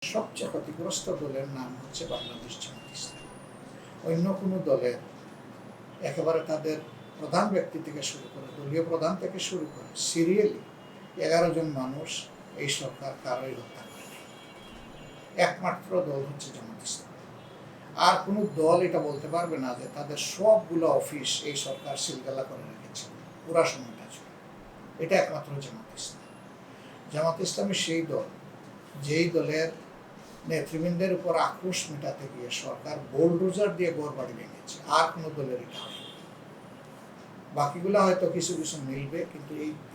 সবচেয়ে ক্ষতিগ্রস্ত দলের নাম হচ্ছে বাংলাদেশ জামাত ইসলামী। অন্য কোনো দলের একেবারে তাদের প্রধান ব্যক্তি থেকে শুরু করে দলীয় প্রধান থেকে শুরু করে সিরিয়ালি 11 জন মানুষ এই সরকার কারোই হত্যা করেনি। একমাত্র দল হচ্ছে জামাত ইসলামী। আর কোনো দল এটা বলতে পারবে না যে তাদের সবগুলো অফিস এই সরকার সিলগালা করে রেখেছে পুরা সময়টা জুড়ে। এটা একমাত্র জামাত ইসলামী। জামাত ইসলামী সেই দল যেই দলের নেতৃবৃন্দের উপর আক্রোশ মেটাতে গিয়ে সরকার বোলডোজার দিয়ে ঘর বাড়ি ভেঙেছে। আর কোনো দলের এটা হয়নি। বাকিগুলো হয়তো কিছু কিছু মিলবে, কিন্তু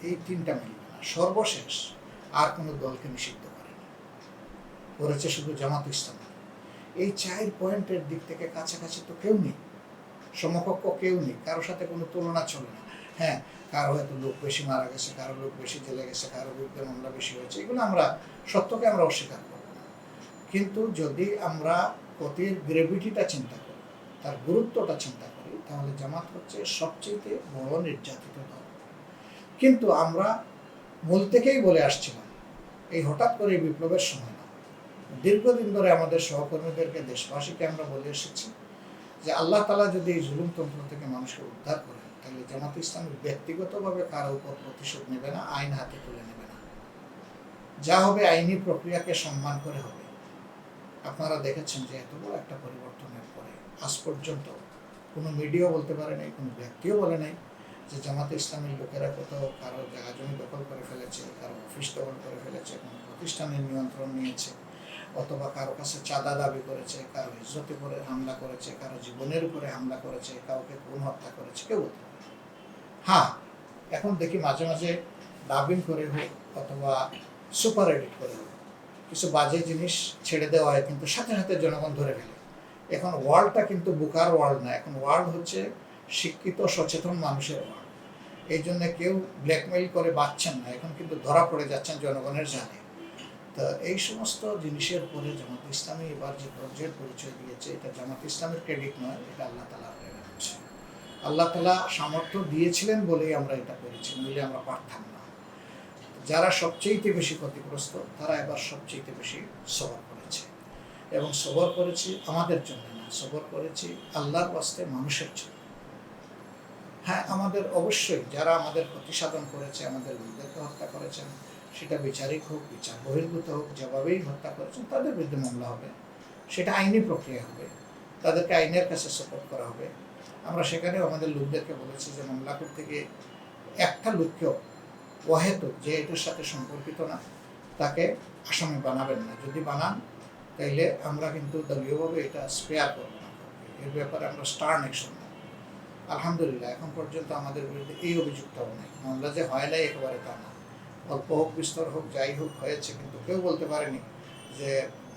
এই তিনটা মিলবে না। সর্বশেষ আর কোনো দলকে নিষিদ্ধ করেছে শুধু জামাত ইসলামী। এই 4 পয়েন্টের দিক থেকে কাছাকাছি তো কেউ নেই, সমকক্ষ কেউ নেই, কারোর সাথে কোনো তুলনা চলে না। হ্যাঁ, কারো হয়তো লোক বেশি মারা গেছে, কারো লোক বেশি জেলে গেছে, কারো বিরুদ্ধে মামলা বেশি হয়েছে, এগুলো আমরা সত্যকে আমরা অস্বীকার করব না। কিন্তু যদি আমরা ক্ষতির গ্রেভিটিটা চিন্তা করি, তার গুরুত্বটা চিন্তা করি, তাহলে জামাত হচ্ছে সবচেয়ে বড় নির্যাতিত দল। কিন্তু আমরা মূল থেকেই বলে আসছিলাম, এই হঠাৎ করে বিপ্লবের সময় না, দীর্ঘদিন ধরে আমাদের সহকর্মীদেরকে, দেশবাসীকে আমরা বলে এসেছি যে আল্লাহ তাআলা যদি এই জুলুমতন্ত্র থেকে মানুষকে উদ্ধার করেন, তাহলে জামাত ইসলামী ব্যক্তিগতভাবে কারো উপর প্রতিশোধ নেবে না, আইন হাতে তুলে নেবে না। যা হবে আইনি প্রক্রিয়াকে সম্মান করে হবে। আপনারা দেখেছেন যে এত বড় একটা পরিবর্তনের পরে আজ পর্যন্ত কোনো মিডিয়া বলতে পারে নাই, কোনো ব্যক্তিও বলে নাই যে জামাতে ইসলামীর লোকেরা কোথাও কারো জায়গা জমি দখল করে ফেলেছে, কারো অফিস দখল করে ফেলেছে, কোনো প্রতিষ্ঠানের নিয়ন্ত্রণ নিয়েছে, অথবা কারো কাছে চাঁদা দাবি করেছে, কারো ইজ্জতে করে হামলা করেছে, কারো জীবনের উপরে হামলা করেছে, কাউকে খুন হত্যা করেছে, কেউ বলতে পারে। হ্যাঁ, এখন দেখি মাঝে মাঝে ডাবিং করে হোক অথবা সুপার এডিট করে হোক কিছু বাজে জিনিস ছেড়ে দেওয়া হয়, কিন্তু সাথে সাথে জনগণ ধরে ফেলে। এখন ওয়ার্ল্ডটা কিন্তু বুকার ওয়ার্ল্ড না, এখন ওয়ার্ল্ড হচ্ছে শিক্ষিত সচেতন মানুষের ওয়ার্ল্ড। এই জন্য কেউ ব্ল্যাকমেইল করে বাঁচছেন না, এখন কিন্তু ধরা পড়ে যাচ্ছেন জনগণের জানে। তো এই সমস্ত জিনিসের পরে জামাত ইসলামী এবার যে পর্যায়ের পরিচয় দিয়েছে, এটা জামাত ইসলামের ক্রেডিট নয়, এটা আল্লাহ তাআলা হচ্ছে। আল্লাহ তাআলা সামর্থ্য দিয়েছিলেন বলেই আমরা এটা করেছি, নইলে আমরা পারতাম না। যারা সবচেয়ে বেশি ক্ষতিগ্রস্ত, তারা এবার সবচেয়ে বেশি সবর করেছে, এবং সবর করেছি আমাদের জন্য না, সবর করেছি আল্লাহর ওয়াস্তে, মানুষের জন্য। হ্যাঁ, আমাদের অবশ্যই যারা আমাদের ক্ষতি সাধন করেছে, আমাদের লোকদেরকে হত্যা করেছেন, সেটা বিচারিক হোক, বিচার বহির্ভূত হোক, যেভাবেই হত্যা করেছেন তাদের বিরুদ্ধে মামলা হবে, সেটা আইনি প্রক্রিয়া হবে, তাদেরকে আইনের কাছে সাপোর্ট করা হবে। আমরা সেখানেও আমাদের লোকদেরকে বলেছি যে মামলা করতে গিয়ে একটা লোককেও অহেতুক যে এটার সাথে সম্পর্কিত না তাকে আসামি বানাবেন না। যদি বানান তাইলে আমরা কিন্তু দলীয়ভাবে এটা স্পেয়ার করবো না, এর ব্যাপারে আমরা স্টার্ন অ্যাকশন নেব। আলহামদুলিল্লাহ এখন পর্যন্ত আমাদের বিরুদ্ধে এই অভিযোগটাও নেই। মামলা যে হয় নাই একেবারে তা না, অল্প হোক বিস্তর হোক যাই হোক হয়েছে, কিন্তু কেউ বলতে পারেনি যে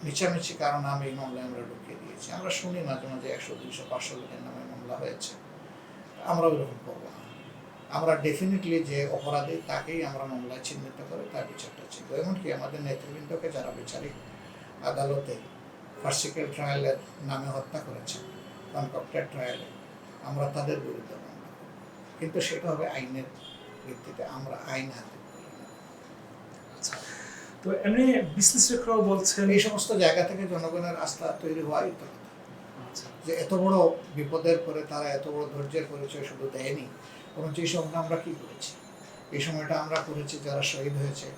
মিছামিছি কারণ আমি এই মামলায় আমরা ঢুকিয়ে দিয়েছি। আমরা শুনি মাঝে মাঝে 100, 200, 500 লোকের নামে মামলা হয়েছে, আমরা ওইরকম করবো না। আমরা ডেফিনেটলি যে অপরাধী তাকেই আমরা মামলায় চিহ্নিত করে তার বিচারটা ছিল। এমনকি আমাদের নেতৃবৃন্দকে যারা বিচারিক আদালতে ফার্সিক্যাল ট্রায়ালের নামে হত্যা করেছেন, কনকক্টেড ট্রায়ালে, আমরা তাদের বিরুদ্ধে মামলা করব, কিন্তু সেটা হবে আইনের ভিত্তিতে। আমরা আইন হাতে তুলে নেব। আচ্ছা, তো এমনি বিশ্লেষকরাও বলছেন এই সমস্ত জায়গা থেকে জনগণের আস্থা তৈরি হওয়াই তো কথা। যে এত বড় বিপদের পরে তারা এত বড় ধৈর্যের পরিচয় শুধু দেয়নি, বরঞ্চ এই সময়টা আমরা কী করেছি, এই সময়টা আমরা করেছি যারা শহীদ হয়েছে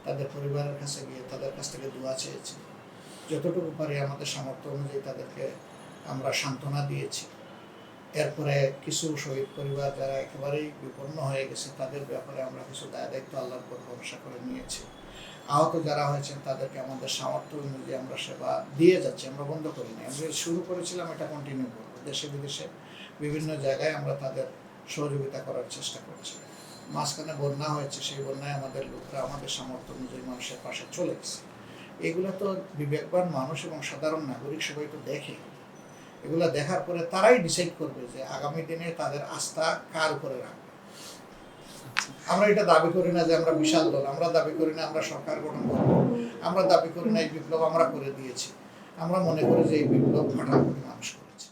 তাদের পরিবারের কাছে গিয়ে তাদের কাছ থেকে দোয়া চেয়েছি, যতটুকু পারি আমাদের সামর্থ্য অনুযায়ী তাদেরকে আমরা সান্ত্বনা দিয়েছি। এরপরে কিছু শহীদ পরিবার যারা একেবারেই বিপন্ন হয়ে গেছে তাদের ব্যাপারে আমরা কিছু দায় দায়িত্ব আল্লাহর উপর ভরসা করে নিয়েছি। আহত যারা হয়েছেন তাদেরকে আমাদের সামর্থ্য অনুযায়ী আমরা সেবা দিয়ে যাচ্ছি, আমরা বন্ধ করিনি। আমরা শুরু করেছিলাম, এটা কন্টিনিউ করবো। দেশে বিদেশে বিভিন্ন জায়গায় আমরা তাদের সহযোগিতা করার চেষ্টা করছি। মাঝখানে বন্যা হয়েছে, সেই বন্যায় আমাদের লোকরা আমাদের সামর্থ্য অনুযায়ী মানুষের পাশে চলে গেছে। এগুলো তো বিবেকবান মানুষ এবং সাধারণ নাগরিক সবাই তো দেখে। এগুলো দেখার পরে তারাই ডিসাইড করবে যে আগামী দিনে তাদের আস্থা কার উপরে রাখবে। আমরা এটা দাবি করি না যে আমরা বিশাল দল, আমরা দাবি করি না আমরা সরকার গঠন করব, আমরা দাবি করি না এই বিপ্লব আমরা করে দিয়েছি। আমরা মনে করি যে এই বিপ্লব 18 কোটি মানুষ করেছে।